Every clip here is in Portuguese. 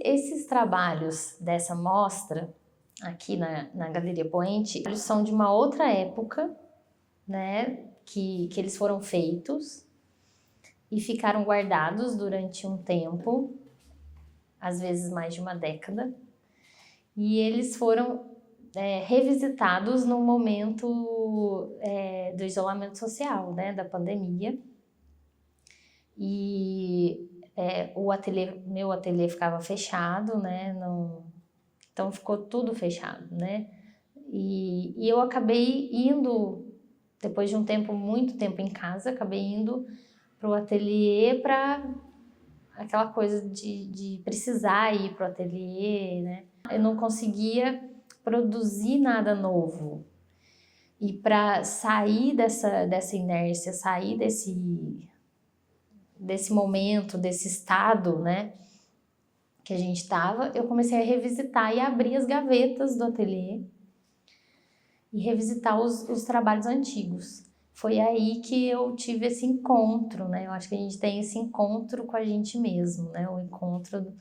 esses trabalhos dessa mostra, aqui na Galeria Poente, eles são de uma outra época, né, que eles foram feitos e ficaram guardados durante um tempo, às vezes mais de uma década, e eles foram revisitados no momento do isolamento social, né, da pandemia. E meu ateliê ficava fechado, né, então ficou tudo fechado, né, e eu acabei indo, depois de um tempo, muito tempo em casa, acabei indo para o ateliê para aquela coisa de precisar ir para o ateliê, né, eu não conseguia produzir nada novo, e para sair dessa inércia, sair desse momento, desse estado, né, que a gente estava, eu comecei a revisitar e abrir as gavetas do ateliê e revisitar os trabalhos antigos. Foi aí que eu tive esse encontro, né? Eu acho que a gente tem esse encontro com a gente mesmo, né? O encontro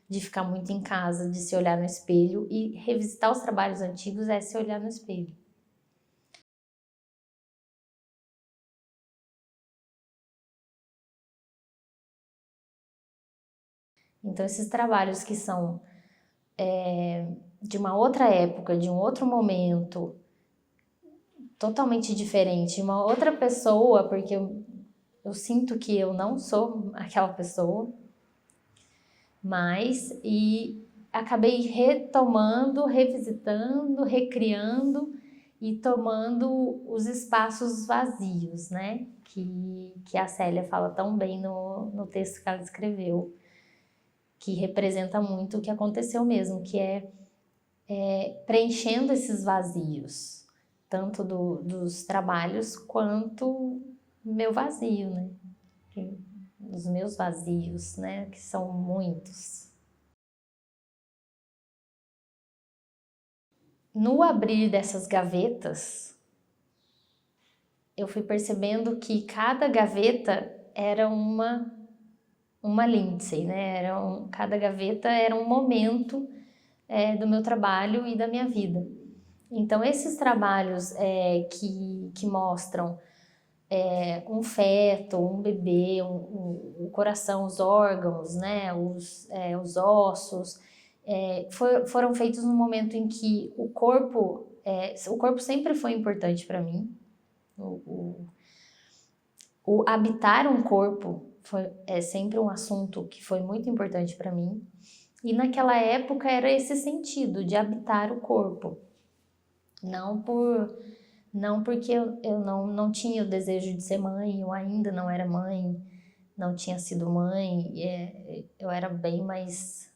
de ficar muito em casa, de se olhar no espelho, e revisitar os trabalhos antigos é se olhar no espelho. Então, esses trabalhos que são de uma outra época, de um outro momento, totalmente diferente, de uma outra pessoa, porque eu sinto que eu não sou aquela pessoa, e acabei retomando, revisitando, recriando e tomando os espaços vazios, né? Que a Célia fala tão bem no texto que ela escreveu, que representa muito o que aconteceu mesmo, que é preenchendo esses vazios, tanto dos trabalhos quanto meu vazio, né? Os meus vazios, né? Que são muitos. No abrir dessas gavetas, eu fui percebendo que cada gaveta era uma Lindsay, né? Cada gaveta era um momento do meu trabalho e da minha vida. Então, esses trabalhos que mostram um feto, um bebê, o coração, os órgãos, né, os ossos, foram feitos no momento em que o corpo sempre foi importante para mim. O habitar um corpo é sempre um assunto que foi muito importante para mim. E naquela época era esse sentido de habitar o corpo. Não porque eu não tinha o desejo de ser mãe, eu ainda não era mãe, não tinha sido mãe, eu era bem mais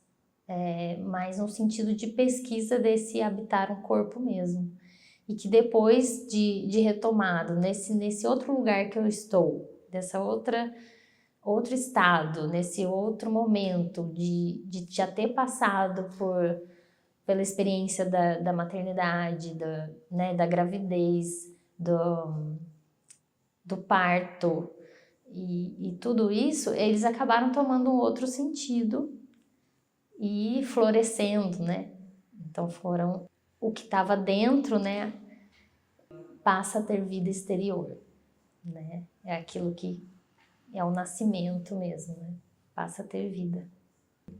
no sentido de pesquisa desse habitar um corpo mesmo. E que depois de retomado, nesse outro lugar que eu estou, dessa outro estado, nesse outro momento de já ter passado pela experiência da maternidade, da gravidez, do parto e tudo isso, eles acabaram tomando um outro sentido e florescendo, né? Então o que estava dentro, né, passa a ter vida exterior, né? É aquilo que é o nascimento mesmo, né? Passa a ter vida.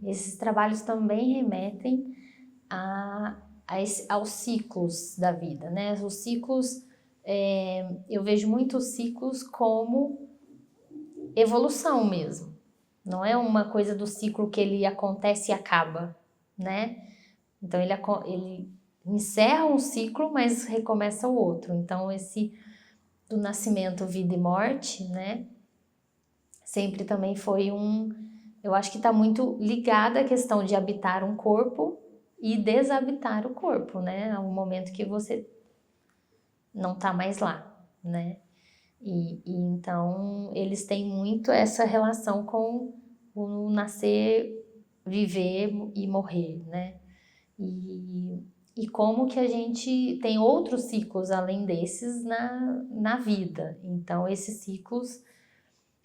Esses trabalhos também remetem aos ciclos da vida, né? Os ciclos, eu vejo muitos ciclos como evolução mesmo. Não é uma coisa do ciclo que ele acontece e acaba, né? Então ele encerra um ciclo, mas recomeça o outro. Então esse do nascimento, vida e morte, né? Sempre também foi eu acho que está muito ligada à questão de habitar um corpo e deshabitar o corpo, né? Um momento que você não está mais lá, né? E então eles têm muito essa relação com o nascer, viver e morrer, né? E como que a gente tem outros ciclos além desses na vida. Então esses ciclos,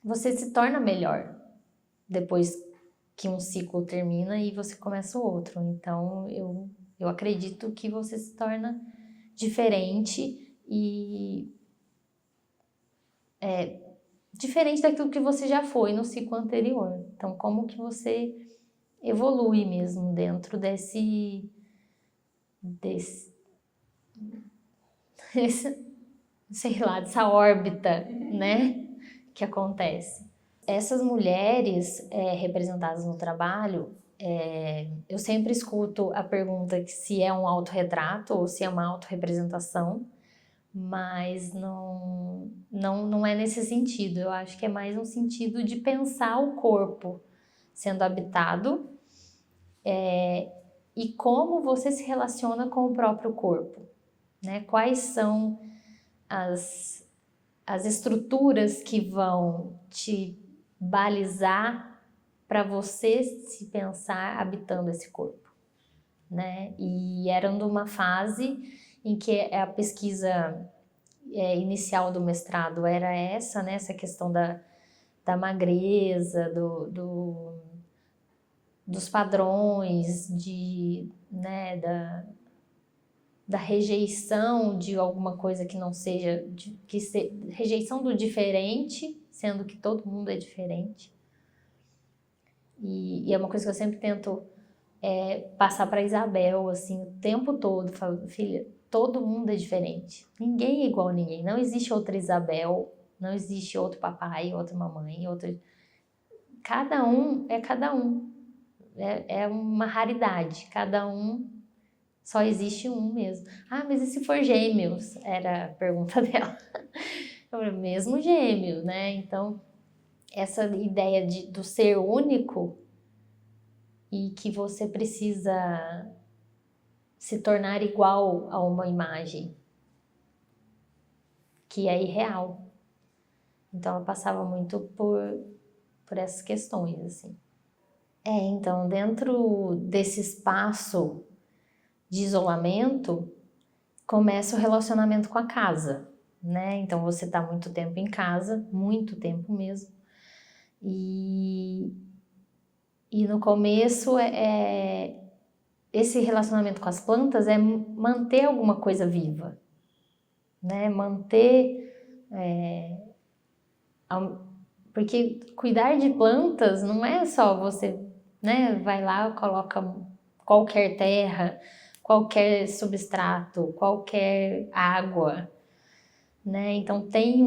você se torna melhor depois que um ciclo termina e você começa o outro. Então, eu acredito que você se torna diferente e diferente daquilo que você já foi no ciclo anterior. Então, como que você evolui mesmo dentro desse sei lá, dessa órbita, né, que acontece. Essas mulheres representadas no trabalho, eu sempre escuto a pergunta se é um autorretrato ou se é uma autorrepresentação, mas não é nesse sentido. Eu acho que é mais um sentido de pensar o corpo sendo habitado e como você se relaciona com o próprio corpo, né? Quais são as estruturas que vão te balizar para você se pensar habitando esse corpo, né? E era numa fase em que a pesquisa inicial do mestrado era essa, né? Essa questão da magreza, dos padrões, né? Da rejeição de alguma coisa que não seja, rejeição do diferente, sendo que todo mundo é diferente. E é uma coisa que eu sempre tento passar para Isabel, assim, o tempo todo, falo, filha, todo mundo é diferente, ninguém é igual a ninguém, não existe outra Isabel, não existe outro papai, outra mamãe, cada um é cada um, é uma raridade, cada um. Só existe um mesmo. Ah, mas e se for gêmeos? Era a pergunta dela. Eu falei, mesmo gêmeo, né? Então, essa ideia do ser único e que você precisa se tornar igual a uma imagem que é irreal. Então, eu passava muito por essas questões, assim. Então, dentro desse espaço de isolamento, começa o relacionamento com a casa, né? Então você tá muito tempo em casa, muito tempo mesmo. E no começo esse relacionamento com as plantas é manter alguma coisa viva, né? Porque cuidar de plantas não é só você, né? Vai lá, coloca qualquer terra, qualquer substrato, qualquer água, né? Então tem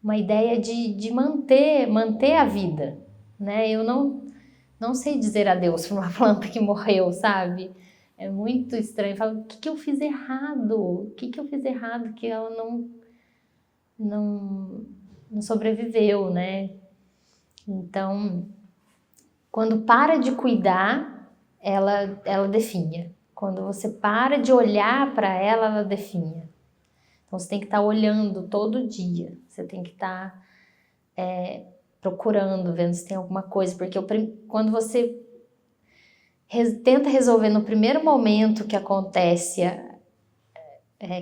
uma ideia de manter a vida, né? Eu não sei dizer adeus para uma planta que morreu, sabe? É muito estranho. Eu falo, o que eu fiz errado? O que eu fiz errado que ela não sobreviveu, né? Então, quando para de cuidar, ela definha. Quando você para de olhar para ela definha. Então, você tem que estar olhando todo dia. Você tem que estar procurando, vendo se tem alguma coisa. Porque quando você tenta resolver no primeiro momento que acontece,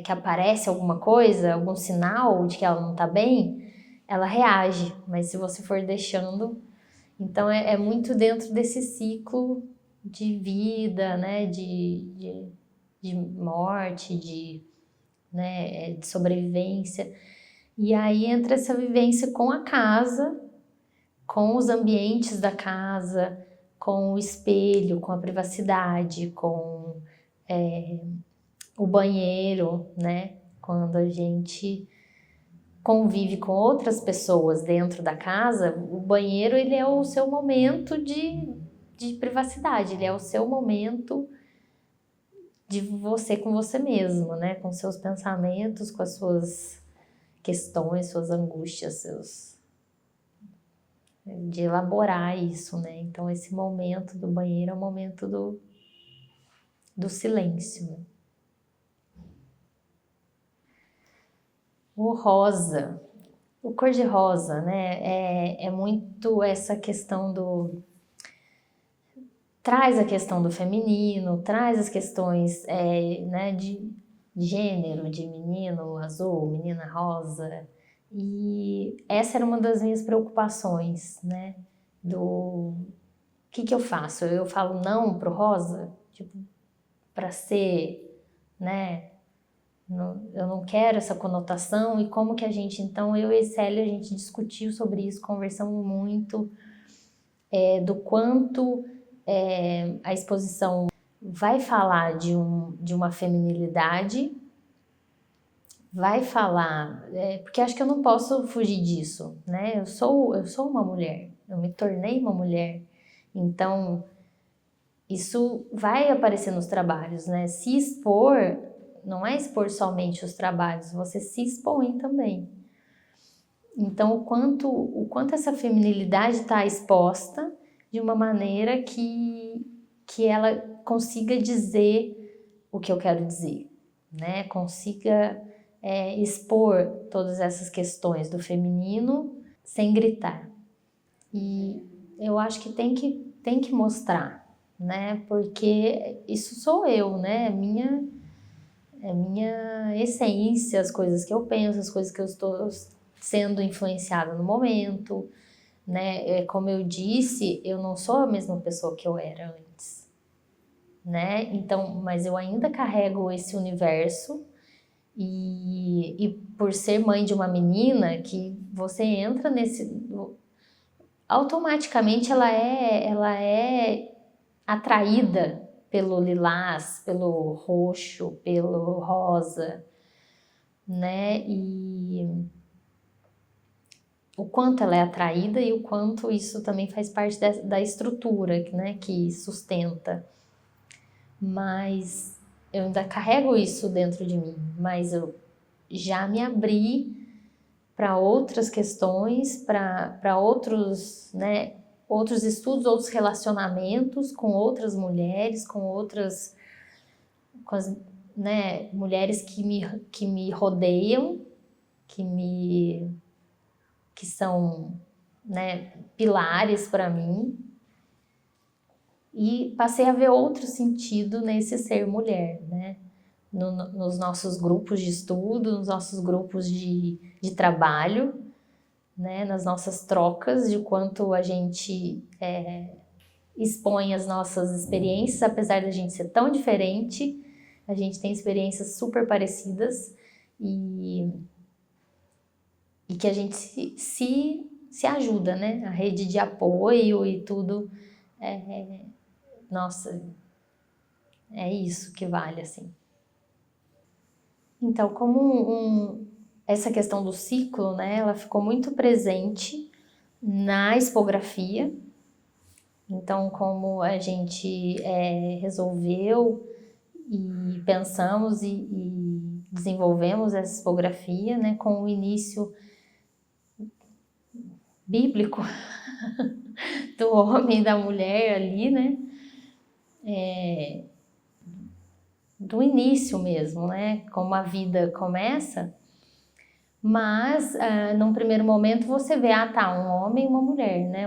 que aparece alguma coisa, algum sinal de que ela não está bem, ela reage. Mas se você for deixando... Então, é muito dentro desse ciclo de vida, né? De morte, né? De sobrevivência. E aí entra essa vivência com a casa, com os ambientes da casa, com o espelho, com a privacidade, com o banheiro, né? Quando a gente convive com outras pessoas dentro da casa, o banheiro ele é o seu momento de privacidade, ele é o seu momento de você com você mesmo, né? Com seus pensamentos, com as suas questões, suas angústias, de elaborar isso, né? Então esse momento do banheiro é o momento do silêncio, né? O rosa, o cor-de-rosa, né? É muito essa questão traz a questão do feminino, traz as questões né, de gênero, de menino azul, menina rosa, E essa era uma das minhas preocupações, né? O que eu faço? Eu falo não pro Rosa? Tipo, para ser, né? Eu não quero essa conotação. E como que a gente, então, eu e Célia, a gente discutiu sobre isso, conversamos muito, do quanto a exposição vai falar de uma feminilidade, vai falar, porque acho que eu não posso fugir disso, né? Eu sou uma mulher, eu me tornei uma mulher, então isso vai aparecer nos trabalhos, né? Se expor não é expor somente os trabalhos, você se expõe também. Então, o quanto essa feminilidade está exposta de uma maneira que ela consiga dizer o que eu quero dizer, né? Consiga expor todas essas questões do feminino sem gritar. E eu acho que tem que mostrar, né? Porque isso sou eu, né? É minha essência, as coisas que eu penso, as coisas que eu estou sendo influenciada no momento, né? Como eu disse, eu não sou a mesma pessoa que eu era antes, né? Então, mas eu ainda carrego esse universo e por ser mãe de uma menina que você entra automaticamente ela é atraída pelo lilás, pelo roxo, pelo rosa, né? E o quanto ela é atraída e o quanto isso também faz parte da estrutura, né, que sustenta. Mas eu ainda carrego isso dentro de mim, mas eu já me abri para outras questões, para outros, né, outros estudos, outros relacionamentos com outras mulheres, com as, né, mulheres que me rodeiam, que são, né, pilares para mim, e passei a ver outro sentido nesse ser mulher, né? Nos nossos grupos de estudo, nos nossos grupos de trabalho, né? Nas nossas trocas, de quanto a gente expõe as nossas experiências, apesar da gente ser tão diferente, a gente tem experiências super parecidas e que a gente se ajuda, né? A rede de apoio e tudo, nossa, é isso que vale, assim. Então, essa questão do ciclo, né? Ela ficou muito presente na expografia. Então, como a gente resolveu e pensamos e desenvolvemos essa expografia, né? Com o início bíblico do homem e da mulher ali, né? Do início mesmo, né? Como a vida começa, mas num primeiro momento você vê, tá, um homem e uma mulher, né?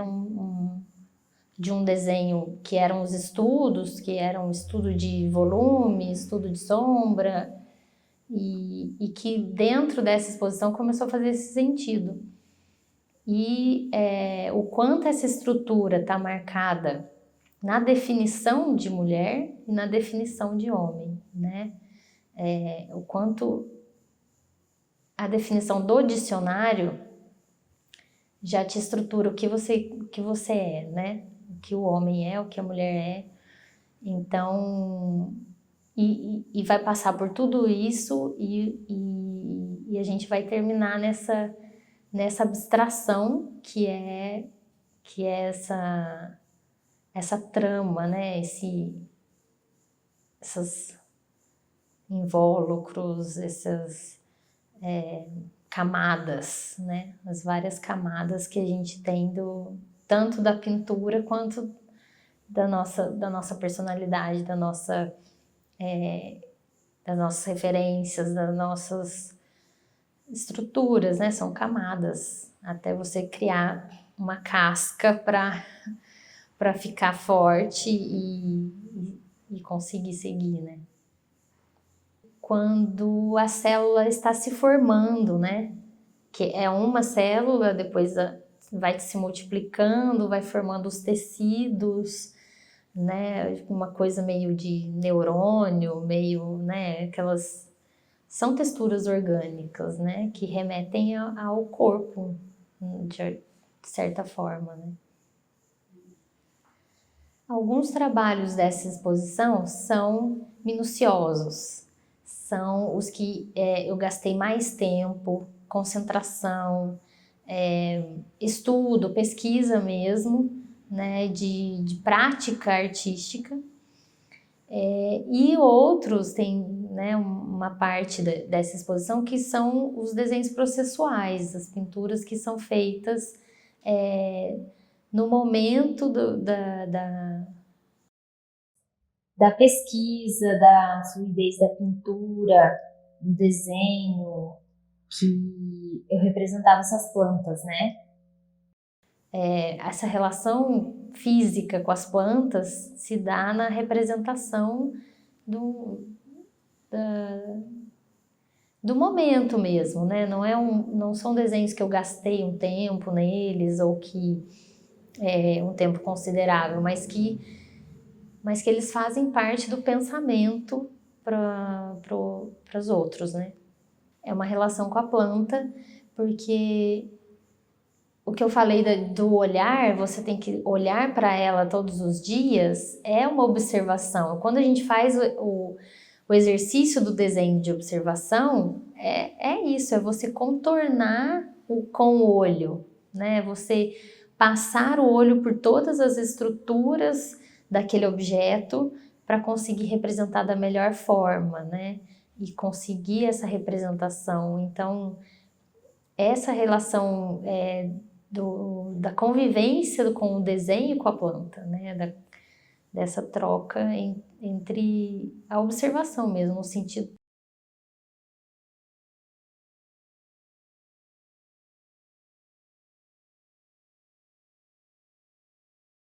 De um desenho que eram os estudos, que eram estudo de volume, estudo de sombra, e que dentro dessa exposição começou a fazer esse sentido. E o quanto essa estrutura está marcada na definição de mulher e na definição de homem, né? O quanto a definição do dicionário já te estrutura o que você é, né? O que o homem é, o que a mulher é. Então, e vai passar por tudo isso e a gente vai terminar nessa abstração que é essa trama, né? Esses invólucros, essas camadas, né? As várias camadas que a gente tem tanto da pintura quanto da nossa personalidade, das nossas referências, das nossas estruturas, né? São camadas até você criar uma casca para ficar forte e conseguir seguir, né? Quando a célula está se formando, né? que é uma célula, depois vai se multiplicando, vai formando os tecidos, né? Uma coisa meio de neurônio, meio, né? Aquelas são texturas orgânicas, né? Que remetem ao corpo, de certa forma, né? Alguns trabalhos dessa exposição são minuciosos, são os que eu gastei mais tempo, concentração, estudo, pesquisa mesmo, né, de prática artística. E outros tem, né, uma parte dessa exposição que são os desenhos processuais, as pinturas que são feitas no momento da pesquisa, da fluidez da pintura, do desenho, que eu representava essas plantas, né? Essa relação física com as plantas se dá na representação do momento mesmo, né? Não são desenhos que eu gastei um tempo neles ou que um tempo considerável, mas que eles fazem parte do pensamento para os outros, né? É uma relação com a planta, porque o que eu falei do olhar, você tem que olhar para ela todos os dias, é uma observação. Quando a gente faz o exercício do desenho de observação, é isso, é você contornar com o olho, né? Você passar o olho por todas as estruturas daquele objeto para conseguir representar da melhor forma, né? E conseguir essa representação. Então, essa relação da convivência com o desenho e com a planta, né? Dessa troca entre a observação mesmo, no sentido